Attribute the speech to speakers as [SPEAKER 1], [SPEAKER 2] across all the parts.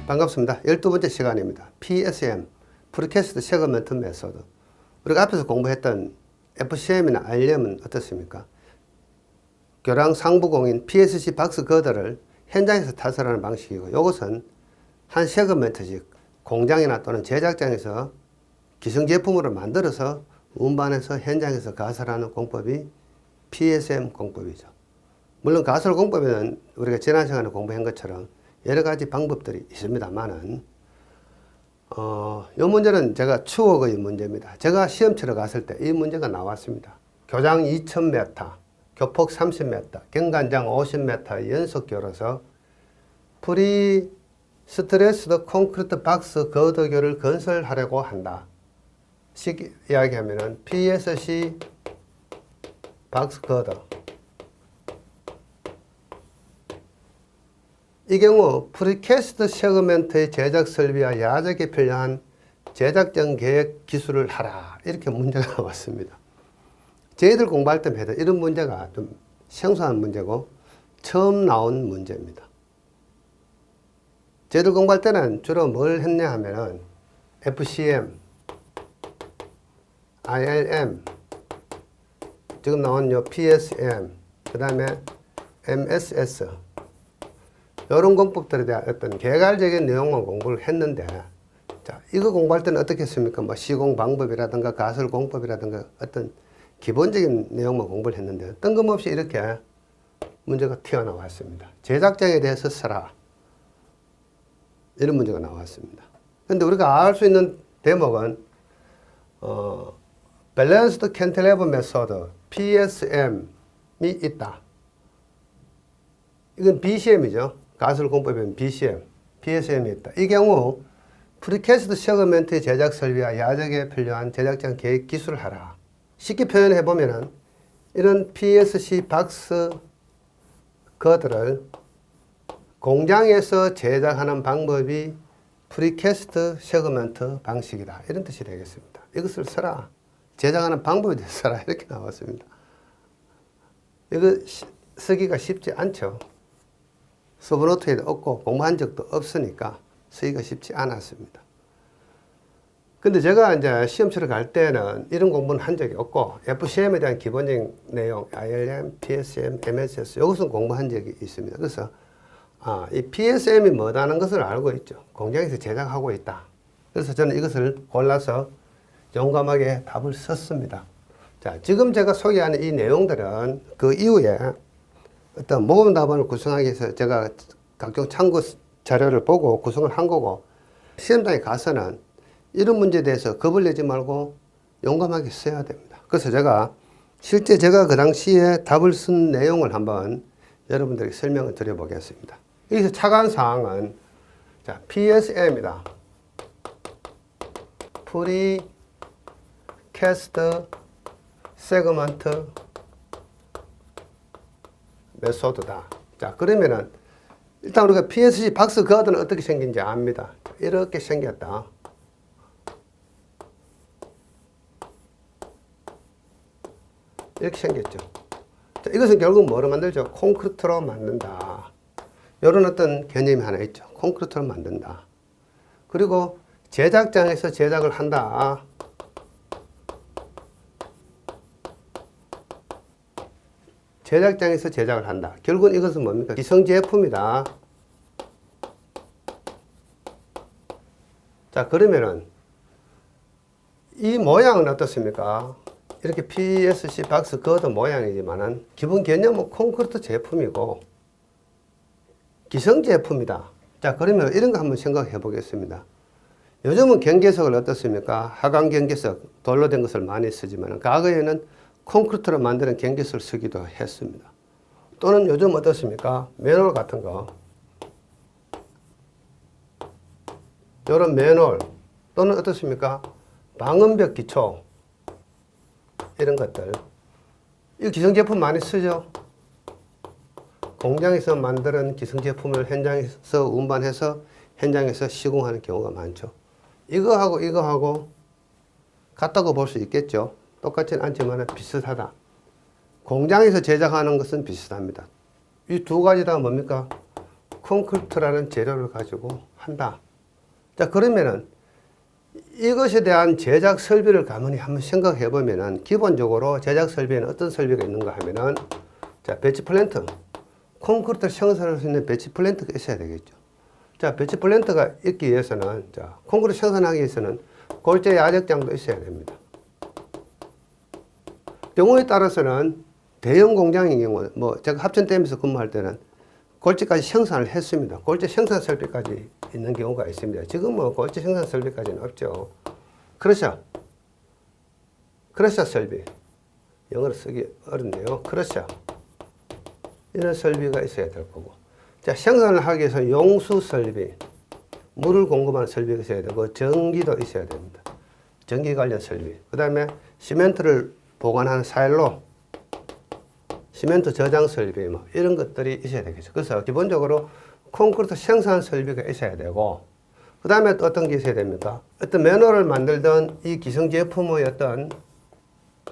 [SPEAKER 1] 반갑습니다. 12번째 시간입니다. PSM, 프리캐스트 세그먼트 메소드. 우리가 앞에서 공부했던 FCM이나 RLM은 어떻습니까? 교량 상부공인 PSC 박스 거더를 현장에서 타설하는 방식이고, 이것은 한 세그먼트씩 공장이나 또는 제작장에서 기성제품으로 만들어서 운반해서 현장에서 가설하는 공법이 PSM 공법이죠. 물론 가설 공법에는 우리가 지난 시간에 공부한 것처럼 여러 가지 방법들이 있습니다만은, 이 문제는 제가 추억의 문제입니다. 제가 시험 치러 갔을 때 이 문제가 나왔습니다. 교장 2000m, 교폭 30m, 경관장 50m 연속 교로서 프리 스트레스드 콘크리트 박스 거더교를 건설하려고 한다. 쉽게 이야기하면은 PSC 박스 거더. 이 경우 프리캐스트 세그먼트의 제작 설비와 야적에 필요한 제작전 계획 기술을 하라. 이렇게 문제가 나왔습니다. 저희들 공부할 때마다 이런 문제가 좀 생소한 문제고 처음 나온 문제입니다. 저희들 공부할 때는 주로 뭘 했냐 하면은 FCM, ILM, 지금 나온 요 PSM, 그 다음에 MSS, 이런 공법들에 대한 어떤 개괄적인 내용만 공부를 했는데, 자, 이거 공부할 때는 어떻게 했습니까? 뭐 시공 방법이라든가 가설 공법이라든가 어떤 기본적인 내용만 공부를 했는데, 뜬금없이 이렇게 문제가 튀어나왔습니다. 제작장에 대해서 써라. 이런 문제가 나왔습니다. 근데 우리가 알 수 있는 대목은, 밸런스드 캔틸레버 메소드, PSM이 있다. 이건 BCM이죠. 가설 공법에는 BCM, PSM이 있다. 이 경우 프리캐스트 세그먼트의 제작 설비와 야적에 필요한 제작장 계획 기술을 하라. 쉽게 표현해 보면은 이런 PSC 박스 거들을 공장에서 제작하는 방법이 프리캐스트 세그먼트 방식이다. 이런 뜻이 되겠습니다. 이것을 써라. 제작하는 방법에 대해서 써라. 이렇게 나왔습니다. 이거 쓰기가 쉽지 않죠. 서브노트에도 없고 공부한 적도 없으니까 쓰기가 쉽지 않았습니다. 근데 제가 이제 시험 치러 갈 때는 이런 공부는 한 적이 없고, FCM에 대한 기본적인 내용, ILM, PSM, MSS, 이것은 공부한 적이 있습니다. 그래서, 이 PSM이 뭐다는 것을 알고 있죠. 공장에서 제작하고 있다. 그래서 저는 이것을 골라서 용감하게 답을 썼습니다. 자, 지금 제가 소개하는 이 내용들은 그 이후에 어떤 모범 답안을 구성하기 위해서 제가 각종 참고 자료를 보고 구성을 한 거고, 시험장에 가서는 이런 문제에 대해서 겁을 내지 말고 용감하게 써야 됩니다. 그래서 제가 실제 제가 그 당시에 답을 쓴 내용을 한번 여러분들에게 설명을 드려보겠습니다. 여기서 착안 사항은, 자, PSM이다. 프리캐스트 세그먼트 메소드다. 자, 그러면은 일단 우리가 PSC 박스 거드는 어떻게 생긴지 압니다. 이렇게 생겼다. 이렇게 생겼죠. 자, 이것은 결국 뭐로 만들죠? 콘크리트로 만든다. 이런 어떤 개념이 하나 있죠. 콘크리트로 만든다. 그리고 제작장에서 제작을 한다. 제작장에서 제작을 한다. 결국은 이것은 뭡니까? 기성제품이다. 자, 그러면은 이 모양은 어떻습니까? 이렇게 PSC 박스 거드 모양이지만은 기본 개념은 콘크리트 제품이고 기성제품이다. 자, 그러면 이런 거 한번 생각해 보겠습니다. 요즘은 경계석을 어떻습니까? 하강 경계석, 돌로 된 것을 많이 쓰지만 과거에는 콘크리트로 만드는 경계석을 쓰기도 했습니다. 또는 요즘 어떻습니까? 맨홀 같은 거, 이런 맨홀, 또는 어떻습니까? 방음벽 기초, 이런 것들, 이 기성제품 많이 쓰죠. 공장에서 만드는 기성제품을 현장에서 운반해서 현장에서 시공하는 경우가 많죠. 이거하고 같다고 볼 수 있겠죠. 똑같지는 않지만 비슷하다. 공장에서 제작하는 것은 비슷합니다. 이 두 가지 다 뭡니까? 콘크리트라는 재료를 가지고 한다. 자, 그러면은 이것에 대한 제작 설비를 가만히 한번 생각해 보면은 기본적으로 제작 설비에는 어떤 설비가 있는가 하면은 자, 배치 플랜트. 콘크리트를 생산할 수 있는 배치 플랜트가 있어야 되겠죠. 자, 배치 플랜트가 있기 위해서는 자, 콘크리트 생산하기 위해서는 골재 야적장도 있어야 됩니다. 경우에 따라서는 대형 공장의 경우, 뭐 제가 합천댐에서 근무할 때는 골재까지 생산을 했습니다. 골재 생산 설비까지 있는 경우가 있습니다. 지금 뭐 골재 생산 설비까지는 없죠. 크러셔 설비. 영어로 쓰기 어렵네요. 크러셔. 이런 설비가 있어야 될 거고. 자, 생산을 하기 위해서 용수 설비, 물을 공급하는 설비가 있어야 되고, 전기도 있어야 됩니다. 전기 관련 설비. 그 다음에 시멘트를 보관하는 사일로, 시멘트 저장 설비, 뭐, 이런 것들이 있어야 되겠죠. 그래서 기본적으로 콘크리트 생산 설비가 있어야 되고, 그 다음에 또 어떤 게 있어야 됩니까? 어떤 맨홀을 만들던 이 기성 제품의 어떤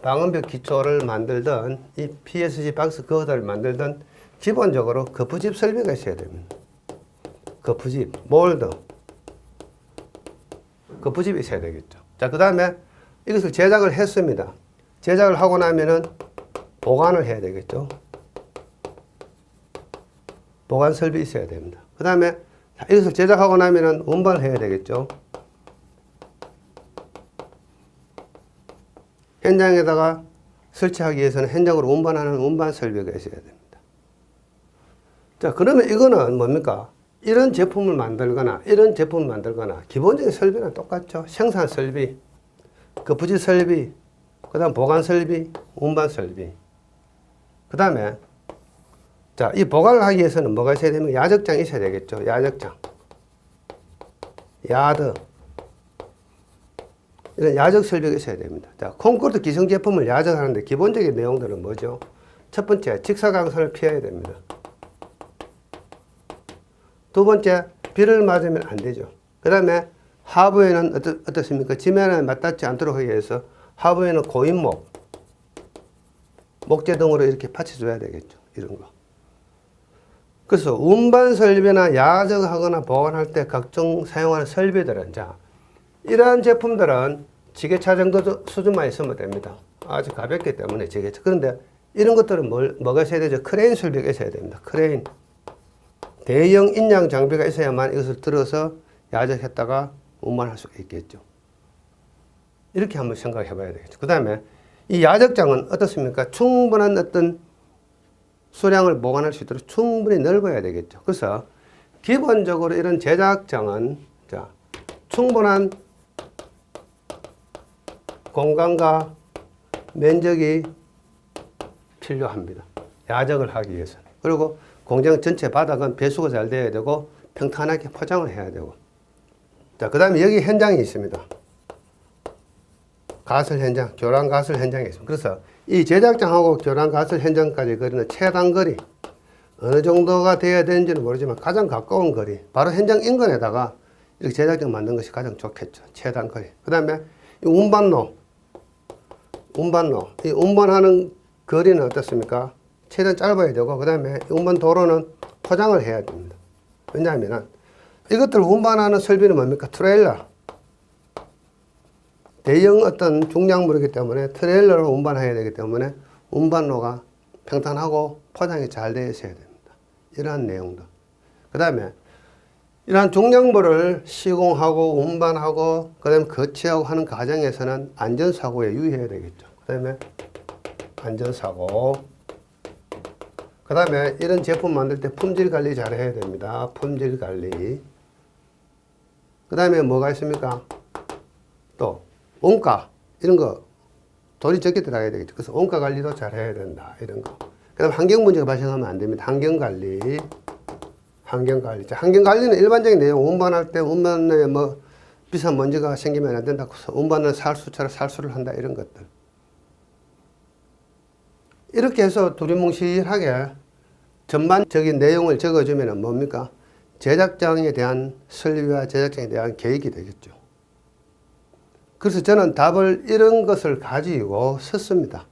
[SPEAKER 1] 방음벽 기초를 만들던 이 PSG 박스 거들을 만들던 기본적으로 거푸집 설비가 있어야 됩니다. 거푸집, 몰드, 거푸집이 있어야 되겠죠. 자, 그 다음에 이것을 제작을 했습니다. 제작을 하고 나면은 보관을 해야 되겠죠. 보관 설비 있어야 됩니다. 그 다음에 이것을 제작하고 나면은 운반을 해야 되겠죠. 현장에다가 설치하기 위해서는 현장으로 운반하는 운반 설비가 있어야 됩니다. 자, 그러면 이거는 뭡니까? 이런 제품을 만들거나 기본적인 설비는 똑같죠. 생산 설비, 거푸집 설비, 그 다음 보관 설비, 운반 설비. 그 다음에 자, 이 보관을 하기 위해서는 뭐가 있어야 되면 야적장이 있어야 되겠죠. 야적장, 야드, 이런 야적 설비가 있어야 됩니다. 자, 콘크리트 기성 제품을 야적하는데 기본적인 내용들은 뭐죠? 첫 번째, 직사광선을 피해야 됩니다. 두 번째, 비를 맞으면 안 되죠. 그 다음에 하부에는 어떻습니까? 지면에 맞닿지 않도록 하기 위해서 하부에는 고인목, 목재 등으로 이렇게 받쳐줘야 되겠죠. 이런 거. 그래서 운반 설비나 야적하거나 보관할 때 각종 사용하는 설비들은 자, 이러한 제품들은 지게차 정도 수준만 있으면 됩니다. 아주 가볍기 때문에 지게차. 그런데 이런 것들은 뭐가 있어야 되죠? 크레인 설비가 있어야 됩니다. 크레인. 대형 인양 장비가 있어야만 이것을 들어서 야적했다가 운반할 수가 있겠죠. 이렇게 한번 생각해 봐야 되겠죠. 그 다음에 이 야적장은 어떻습니까? 충분한 어떤 수량을 보관할 수 있도록 충분히 넓어야 되겠죠. 그래서 기본적으로 이런 제작장은 자, 충분한 공간과 면적이 필요합니다. 야적을 하기 위해서는. 그리고 공장 전체 바닥은 배수가 잘 돼야 되고 평탄하게 포장을 해야 되고. 자, 그 다음에 여기 현장이 있습니다. 가설 현장, 교란 가설 현장이 있습니다. 그래서 이 제작장하고 교란 가설 현장까지 거리는 최단 거리, 어느 정도가 돼야 되는지는 모르지만 가장 가까운 거리, 바로 현장 인근에다가 이렇게 제작장 만든 것이 가장 좋겠죠. 최단 거리. 그 다음에 이 운반로, 이 운반하는 거리는 어떻습니까? 최대한 짧아야 되고, 그 다음에 운반 도로는 포장을 해야 됩니다. 왜냐하면 이것들을 운반하는 설비는 뭡니까? 트레일러. 대형 어떤 중량물이기 때문에 트레일러로 운반해야 되기 때문에 운반로가 평탄하고 포장이 잘 되어 있어야 됩니다. 이러한 내용들. 그 다음에 이러한 중량물을 시공하고 운반하고 그 다음에 거치하고 하는 과정에서는 안전사고에 유의해야 되겠죠. 그 다음에 안전사고. 그 다음에 이런 제품 만들 때 품질 관리 잘 해야 됩니다. 품질 관리. 그 다음에 뭐가 있습니까? 또 원가 이런 거 돈이 적게 들어가야 되겠죠. 그래서 원가 관리도 잘 해야 된다. 이런 거. 그 다음에 환경 문제가 발생하면 안 됩니다. 환경 관리. 환경 관리. 환경 관리는 일반적인 내용. 운반할 때 운반에 뭐 비싼 먼지가 생기면 안 된다고 해서 운반은 살수처럼 살수를 한다. 이런 것들. 이렇게 해서 두리뭉실하게 전반적인 내용을 적어주면 뭡니까? 제작장에 대한 설비와 제작장에 대한 계획이 되겠죠. 그래서 저는 답을 이런 것을 가지고 썼습니다.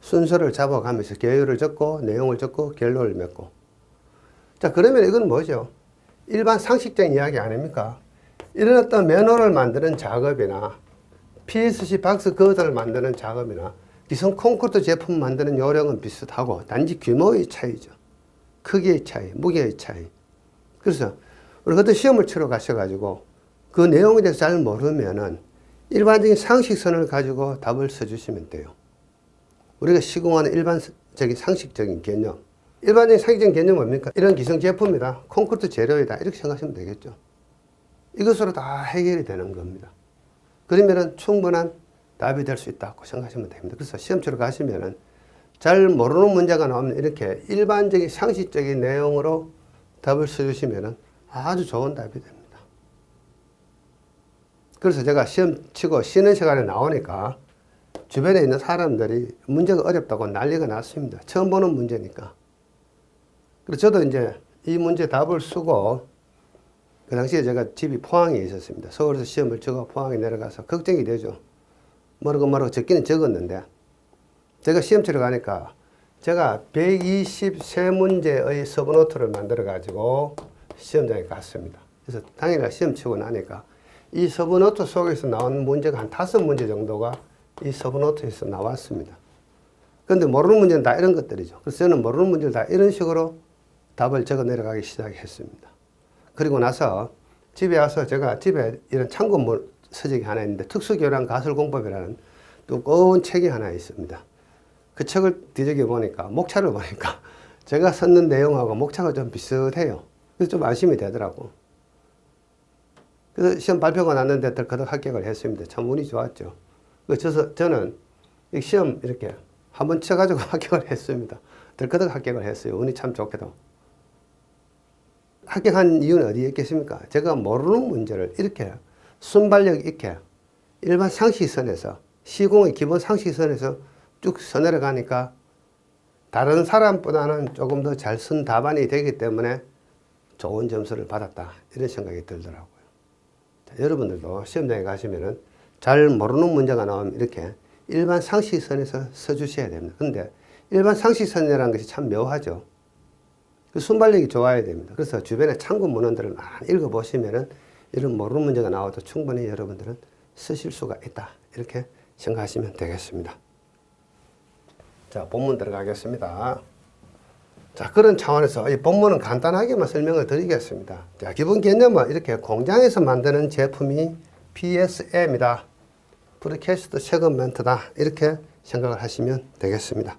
[SPEAKER 1] 순서를 잡아가면서 계율을 적고 내용을 적고 결론을 맺고. 자, 그러면 이건 뭐죠? 일반 상식적인 이야기 아닙니까? 이런 어떤 매너를 만드는 작업이나 PSC 박스 거드를 만드는 작업이나 기성 콘크리트 제품 만드는 요령은 비슷하고 단지 규모의 차이죠. 크기의 차이, 무게의 차이. 그래서 우리 그때 시험을 치러 가셔가지고 그 내용에 대해서 잘 모르면은 일반적인 상식선을 가지고 답을 써주시면 돼요. 우리가 시공하는 일반적인 상식적인 개념. 일반적인 상식적인 개념은 뭡니까? 이런 기성 제품이다. 콘크리트 재료이다. 이렇게 생각하시면 되겠죠. 이것으로 다 해결이 되는 겁니다. 그러면은 충분한 답이 될 수 있다고 생각하시면 됩니다. 그래서 시험 치러 가시면은 잘 모르는 문제가 나오면 이렇게 일반적인 상식적인 내용으로 답을 써주시면은 아주 좋은 답이 됩니다. 그래서 제가 시험 치고 쉬는 시간에 나오니까 주변에 있는 사람들이 문제가 어렵다고 난리가 났습니다. 처음 보는 문제니까. 그래서 저도 이제 이 문제 답을 쓰고 그 당시에 제가 집이 포항에 있었습니다. 서울에서 시험을 치고 포항에 내려가서 걱정이 되죠. 뭐라고 적기는 적었는데 제가 시험 치러 가니까 제가 123문제의 서브노트를 만들어 가지고 시험장에 갔습니다. 그래서 당일날 시험 치고 나니까 이 서브노트 속에서 나온 문제가 한 5문제 정도가 이 서브노트에서 나왔습니다. 그런데 모르는 문제는 다 이런 것들이죠. 그래서 저는 모르는 문제를 다 이런 식으로 답을 적어 내려가기 시작했습니다. 그리고 나서 집에 와서 제가 집에 이런 참고 서적이 하나 있는데 특수교량 가설공법이라는 두꺼운 책이 하나 있습니다. 그 책을 뒤적여 보니까 목차를 보니까 제가 썼는 내용하고 목차가 좀 비슷해요. 그래서 좀 안심이 되더라고. 그래서 시험 발표가 났는데 덜커덕 합격을 했습니다. 참 운이 좋았죠. 그래서 저는 시험 이렇게 한번 쳐가지고 합격을 했습니다. 덜커덕 합격을 했어요. 운이 참 좋게도. 합격한 이유는 어디에 있겠습니까? 제가 모르는 문제를 이렇게 순발력 있게 일반 상식선에서 시공의 기본 상식선에서 쭉 써내려가니까 다른 사람보다는 조금 더 잘 쓴 답안이 되기 때문에 좋은 점수를 받았다. 이런 생각이 들더라고요. 자, 여러분들도 시험장에 가시면은 잘 모르는 문제가 나오면 이렇게 일반 상식선에서 써주셔야 됩니다. 근데 일반 상식선이라는 것이 참 묘하죠. 그 순발력이 좋아야 됩니다. 그래서 주변에 참고 문헌들을 많이 읽어보시면은 이런 모르는 문제가 나와도 충분히 여러분들은 쓰실 수가 있다. 이렇게 생각하시면 되겠습니다. 자, 본문 들어가겠습니다. 자, 그런 차원에서 이 본문은 간단하게만 설명을 드리겠습니다. 자, 기본 개념은 이렇게 공장에서 만드는 제품이 PSM이다. 프리캐스트 세그멘트다. 이렇게 생각을 하시면 되겠습니다.